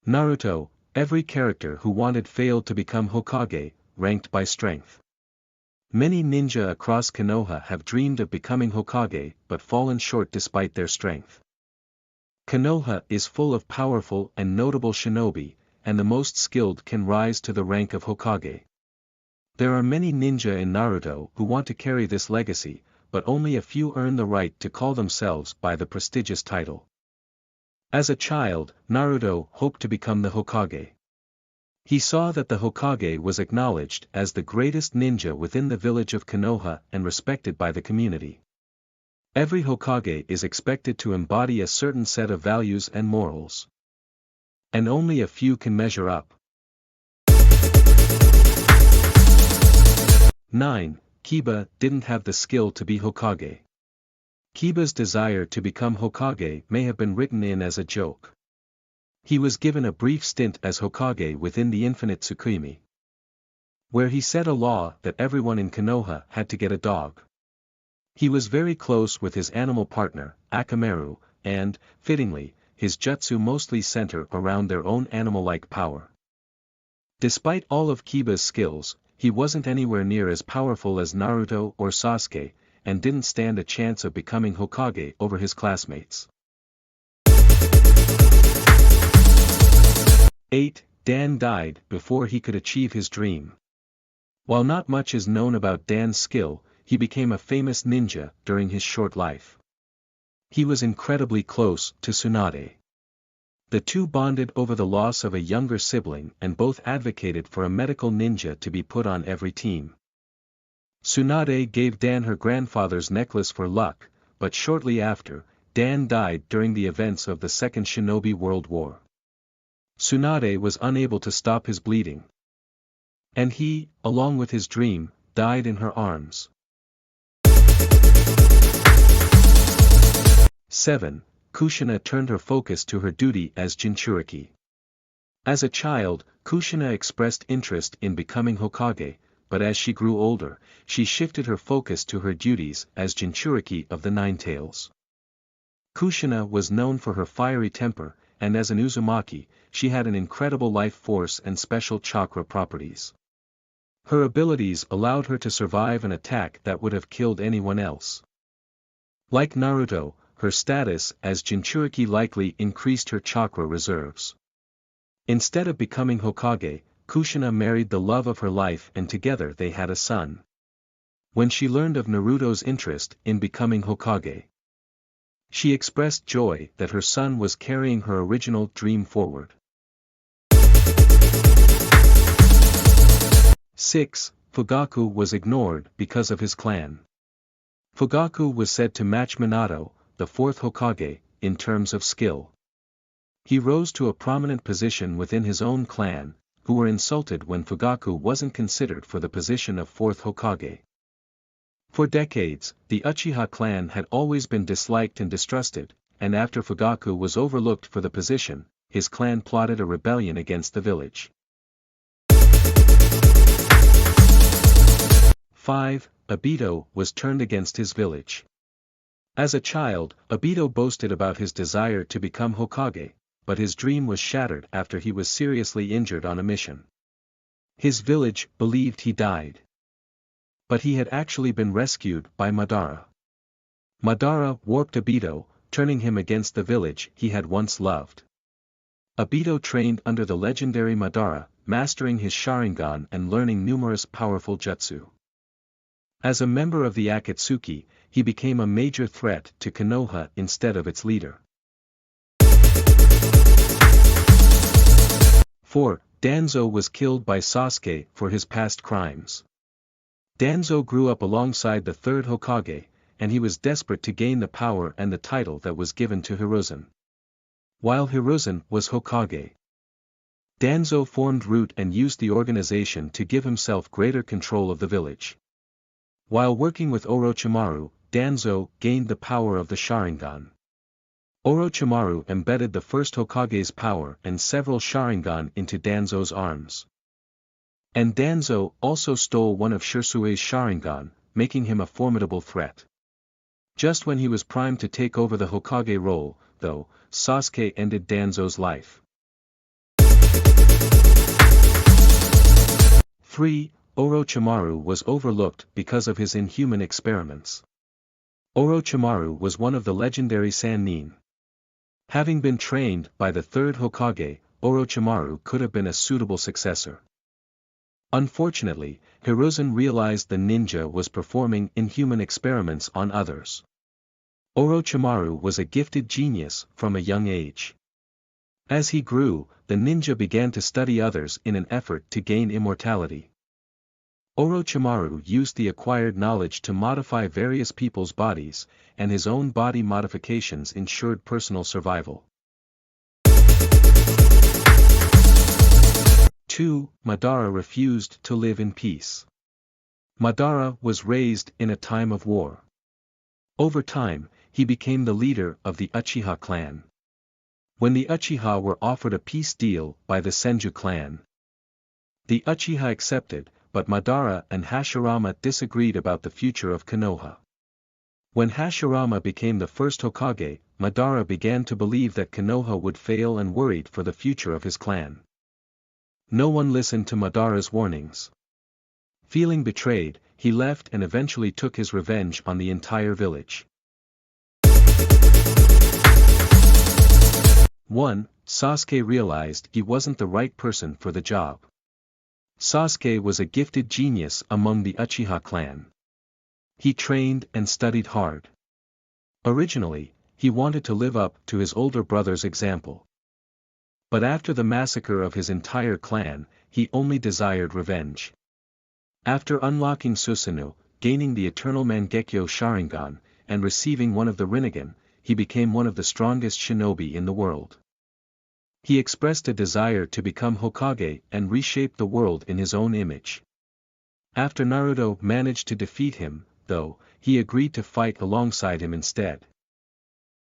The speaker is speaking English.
Naruto, every character who wanted failed to become Hokage, ranked by strength. Many ninja across Konoha have dreamed of becoming Hokage but fallen short despite their strength. Konoha is full of powerful and notable shinobi, and the most skilled can rise to the rank of Hokage. There are many ninja in Naruto who want to carry this legacy, but only a few earn the right to call themselves by the prestigious title. As a child, Naruto hoped to become the Hokage. He saw that the Hokage was acknowledged as the greatest ninja within the village of Konoha and respected by the community. Every Hokage is expected to embody a certain set of values and morals. And only a few can measure up. 9. Kiba didn't have the skill to be Hokage. Kiba's desire to become Hokage may have been written in as a joke. He was given a brief stint as Hokage within the Infinite Tsukimi, where he set a law that everyone in Konoha had to get a dog. He was very close with his animal partner, Akamaru, and, fittingly, his jutsu mostly center around their own animal-like power. Despite all of Kiba's skills, he wasn't anywhere near as powerful as Naruto or Sasuke, and didn't stand a chance of becoming Hokage over his classmates. 8. Dan died before he could achieve his dream. While not much is known about Dan's skill, he became a famous ninja during his short life. He was incredibly close to Tsunade. The two bonded over the loss of a younger sibling and both advocated for a medical ninja to be put on every team. Tsunade gave Dan her grandfather's necklace for luck, but shortly after, Dan died during the events of the Second Shinobi World War. Tsunade was unable to stop his bleeding. And he, along with his dream, died in her arms. 7. Kushina turned her focus to her duty as Jinchuriki. As a child, Kushina expressed interest in becoming Hokage, but as she grew older, she shifted her focus to her duties as Jinchuriki of the Nine Tails. Kushina was known for her fiery temper, and as an Uzumaki, she had an incredible life force and special chakra properties. Her abilities allowed her to survive an attack that would have killed anyone else. Like Naruto, her status as Jinchuriki likely increased her chakra reserves. Instead of becoming Hokage, Kushina married the love of her life and together they had a son. When she learned of Naruto's interest in becoming Hokage, she expressed joy that her son was carrying her original dream forward. 6. Fugaku was ignored because of his clan. Fugaku was said to match Minato, the fourth Hokage, in terms of skill. He rose to a prominent position within his own clan, who were insulted when Fugaku wasn't considered for the position of fourth Hokage. For decades, the Uchiha clan had always been disliked and distrusted, and after Fugaku was overlooked for the position, his clan plotted a rebellion against the village. 5. Obito was turned against his village. As a child, Obito boasted about his desire to become Hokage, but his dream was shattered after he was seriously injured on a mission. His village believed he died. But he had actually been rescued by Madara. Madara warped Obito, turning him against the village he had once loved. Obito trained under the legendary Madara, mastering his Sharingan and learning numerous powerful jutsu. As a member of the Akatsuki, he became a major threat to Konoha instead of its leader. 4. Danzo was killed by Sasuke for his past crimes. Danzo grew up alongside the third Hokage, and he was desperate to gain the power and the title that was given to Hiruzen. While Hiruzen was Hokage, Danzo formed Root and used the organization to give himself greater control of the village. While working with Orochimaru, Danzo gained the power of the Sharingan. Orochimaru embedded the first Hokage's power and several Sharingan into Danzo's arms. And Danzo also stole one of Shirsue's Sharingan, making him a formidable threat. Just when he was primed to take over the Hokage role, though, Sasuke ended Danzo's life. 3. Orochimaru was overlooked because of his inhuman experiments. Orochimaru was one of the legendary Sannin. Having been trained by the third Hokage, Orochimaru could have been a suitable successor. Unfortunately, Hiruzen realized the ninja was performing inhuman experiments on others. Orochimaru was a gifted genius from a young age. As he grew, the ninja began to study others in an effort to gain immortality. Orochimaru used the acquired knowledge to modify various people's bodies, and his own body modifications ensured personal survival. 2. Madara refused to live in peace. Madara was raised in a time of war. Over time, he became the leader of the Uchiha clan. When the Uchiha were offered a peace deal by the Senju clan, the Uchiha accepted, but Madara and Hashirama disagreed about the future of Konoha. When Hashirama became the first Hokage, Madara began to believe that Konoha would fail and worried for the future of his clan. No one listened to Madara's warnings. Feeling betrayed, he left and eventually took his revenge on the entire village. 1. Sasuke realized he wasn't the right person for the job. Sasuke was a gifted genius among the Uchiha clan. He trained and studied hard. Originally, he wanted to live up to his older brother's example. But after the massacre of his entire clan, he only desired revenge. After unlocking Susanoo, gaining the eternal Mangekyo Sharingan, and receiving one of the Rinnegan, he became one of the strongest shinobi in the world. He expressed a desire to become Hokage and reshape the world in his own image. After Naruto managed to defeat him, though, he agreed to fight alongside him instead.